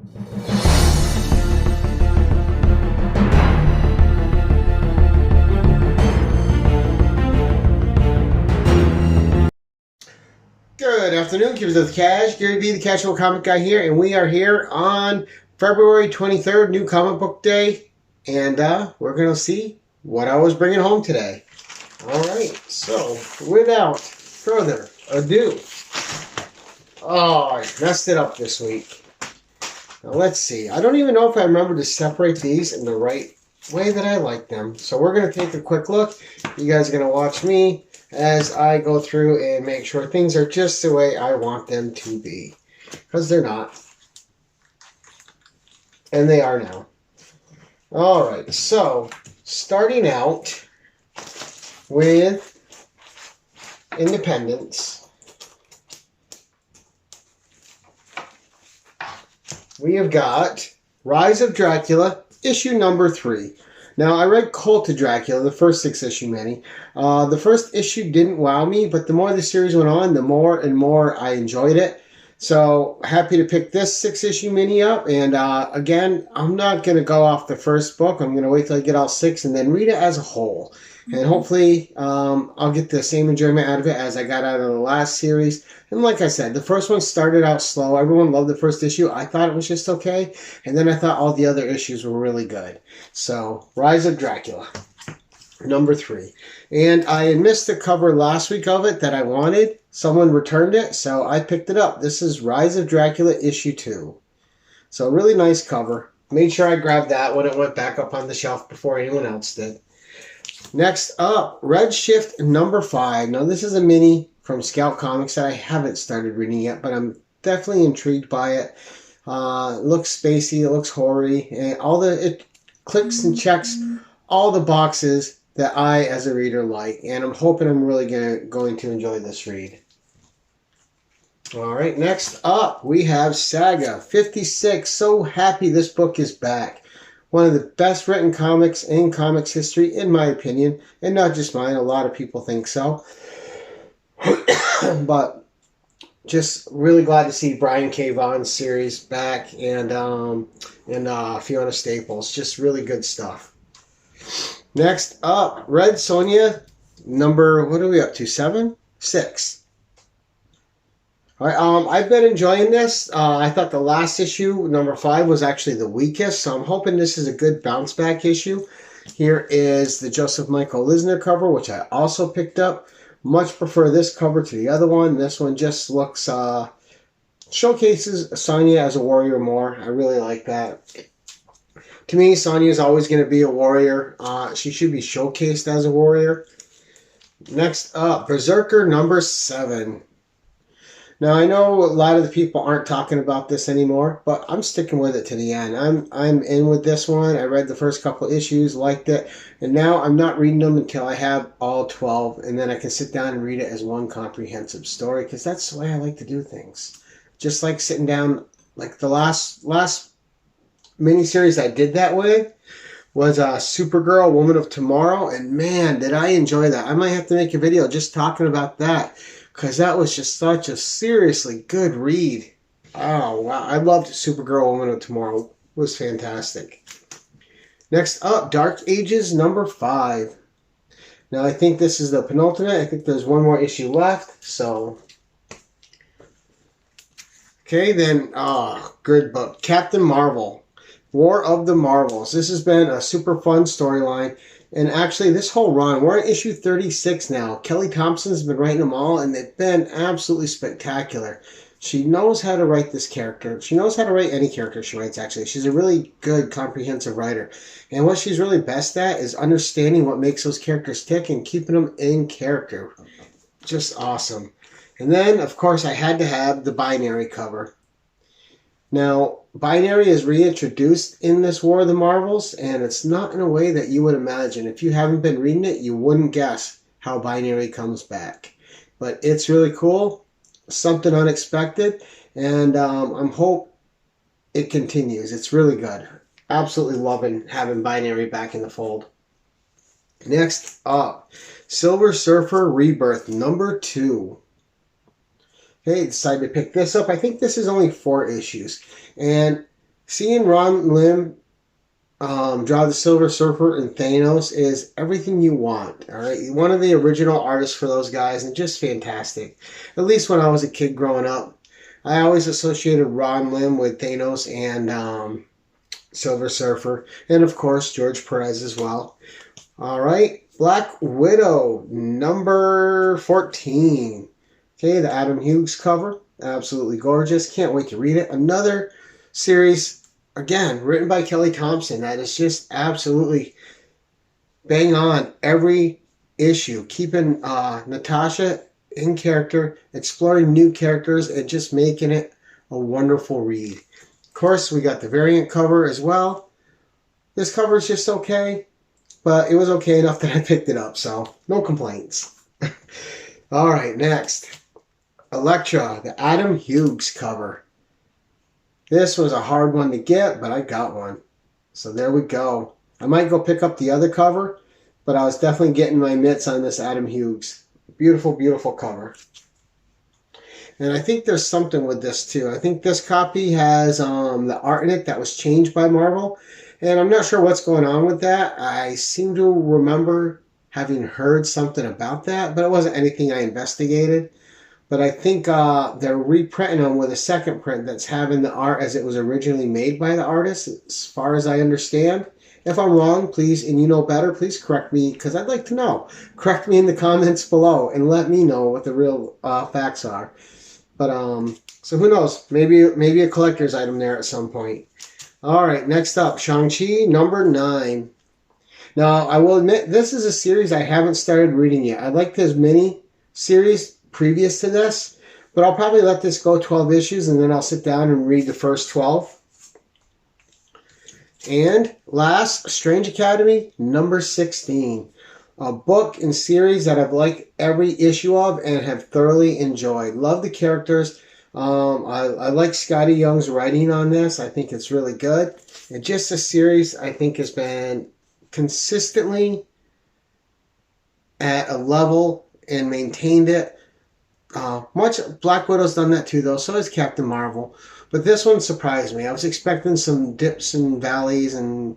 Good afternoon, keepers of the cash. Gary B, the Casual Comic Guy here, and we are here on February 23rd, New Comic Book Day, and we're going to see what I was bringing home today. Alright, so without further ado, I messed it up this week. Now let's see. I don't even know if I remember to separate these in the right way that I like them. So we're going to take a quick look. You guys are going to watch me as I go through and make sure things are just the way I want them to be. Because they're not. And they are now. Alright, so starting out with Independence, we have got Rise of Dracula, issue number 3. Now, I read Cult of Dracula, the first 6-issue mini. The first issue didn't wow me, but the more the series went on, the more and more I enjoyed it. So, happy to pick this 6-issue mini up. And again, I'm not going to go off the first book. I'm going to wait till I get all 6 and then read it as a whole. And hopefully, I'll get the same enjoyment out of it as I got out of the last series. And like I said, the first one started out slow. Everyone loved the first issue. I thought it was just okay. And then I thought all the other issues were really good. So, Rise of Dracula, number 3. And I had missed the cover last week of it that I wanted. Someone returned it, so I picked it up. This is Rise of Dracula, issue 2. So, really nice cover. Made sure I grabbed that when it went back up on the shelf before anyone else did. Next up, Red Shift number 5. Now, this is a mini from Scout Comics that I haven't started reading yet, but I'm definitely intrigued by it. It looks spacey, it looks hoary, and it clicks and checks all the boxes that I, as a reader, like. And I'm hoping I'm really going to enjoy this read. Alright, next up, we have Saga 56. So happy this book is back. One of the best written comics in comics history, in my opinion. And not just mine, a lot of people think so. But just really glad to see Brian K. Vaughan's series back and Fiona Staples. Just really good stuff. Next up, Red Sonja, number, what are we up to, 7? 6. All right, I've been enjoying this. I thought the last issue, number 5, was actually the weakest, so I'm hoping this is a good bounce back issue. Here is the Joseph Michael Lisner cover, which I also picked up. Much prefer this cover to the other one. This one just looks, showcases Sonja as a warrior more. I really like that. To me, Sonja is always going to be a warrior. She should be showcased as a warrior. Next up, Berserker number 7. Now, I know a lot of the people aren't talking about this anymore, but I'm sticking with it to the end. I'm in with this one. I read the first couple issues, liked it, and now I'm not reading them until I have all 12, and then I can sit down and read it as one comprehensive story, because that's the way I like to do things. Just like sitting down, like the last miniseries I did that way was Supergirl, Woman of Tomorrow, and man, did I enjoy that. I might have to make a video just talking about that, because that was just such a seriously good read. Oh, wow. I loved Supergirl, Woman of Tomorrow. It was fantastic. Next up, Dark Ages number 5. Now, I think this is the penultimate. I think there's one more issue left, so... Okay, then, good book. Captain Marvel, War of the Marvels. This has been a super fun storyline. And actually, this whole run, we're at issue 36 now. Kelly Thompson's been writing them all, and they've been absolutely spectacular. She knows how to write this character. She knows how to write any character she writes, actually. She's a really good, comprehensive writer. And what she's really best at is understanding what makes those characters tick and keeping them in character. Just awesome. And then, of course, I had to have the Binary cover. Now, Binary is reintroduced in this War of the Marvels, and it's not in a way that you would imagine. If you haven't been reading it, you wouldn't guess how Binary comes back. But it's really cool, something unexpected, and I'm hope it continues. It's really good. Absolutely loving having Binary back in the fold. Next up, Silver Surfer Rebirth number 2. Okay, decided to pick this up. I think this is only 4 issues. And Seeing Ron Lim draw the Silver Surfer and Thanos is everything you want. All right, one of the original artists for those guys, and just fantastic. At least when I was a kid growing up, I always associated Ron Lim with Thanos and Silver Surfer, and of course George Perez as well. All right, Black Widow number 14. Okay, the Adam Hughes cover, absolutely gorgeous. Can't wait to read it. Another series. Again, written by Kelly Thompson, that is just absolutely bang on every issue. Keeping Natasha in character, exploring new characters, and just making it a wonderful read. Of course, we got the variant cover as well. This cover is just okay, but it was okay enough that I picked it up, so no complaints. All right, next. Elektra, the Adam Hughes cover. This was a hard one to get, but I got one. So there we go. I might go pick up the other cover, but I was definitely getting my mitts on this Adam Hughes. Beautiful, beautiful cover. And I think there's something with this too. I think this copy has the art in it that was changed by Marvel. And I'm not sure what's going on with that. I seem to remember having heard something about that, but it wasn't anything I investigated. But I think they're reprinting them with a second print that's having the art as it was originally made by the artist, as far as I understand. If I'm wrong, please, and you know better, please correct me, because I'd like to know. Correct me in the comments below and let me know what the real facts are. But, so who knows? Maybe a collector's item there at some point. All right, next up, Shang-Chi number 9. Now, I will admit, this is a series I haven't started reading yet. I like this mini series previous to this, but I'll probably let this go 12 issues and then I'll sit down and read the first 12. And last, Strange Academy number 16, a book and series that I've liked every issue of and have thoroughly enjoyed. Love the characters. I like Scotty Young's writing on this. I think it's really good. And just a series I think has been consistently at a level and maintained it. Much Black Widow's done that too, though. So has Captain Marvel, but this one surprised me. I was expecting some dips and valleys, and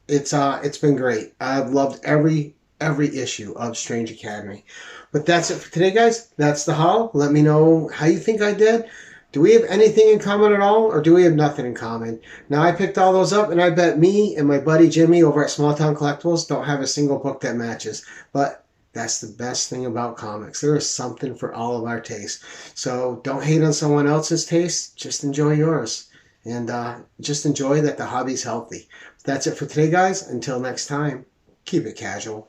it's been great. I've loved every issue of Strange Academy. But that's it for today, guys. That's the haul. Let me know how you think I did. Do we have anything in common at all, or do we have nothing in common? Now, I picked all those up, and I bet me and my buddy Jimmy over at Small Town Collectibles don't have a single book that matches. But that's the best thing about comics. There is something for all of our tastes. So don't hate on someone else's taste. Just enjoy yours. And just enjoy that the hobby's healthy. That's it for today, guys. Until next time, keep it casual.